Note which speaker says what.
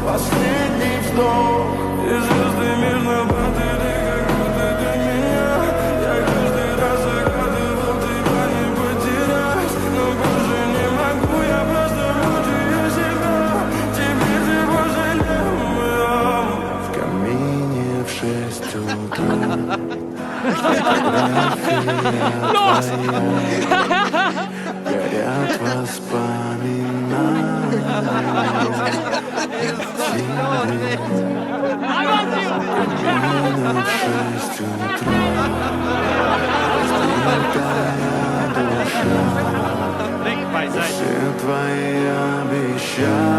Speaker 1: последний вздох. И звезды мирно ты как будто для меня. Я каждый раз загадывал тебя не потерять, но больше не могу, я просто мучаю себя. Теперь ты пожалел. В камине в 6 утра горят воспоминания камина в 6 утра, разбитая душа, все твои обещания.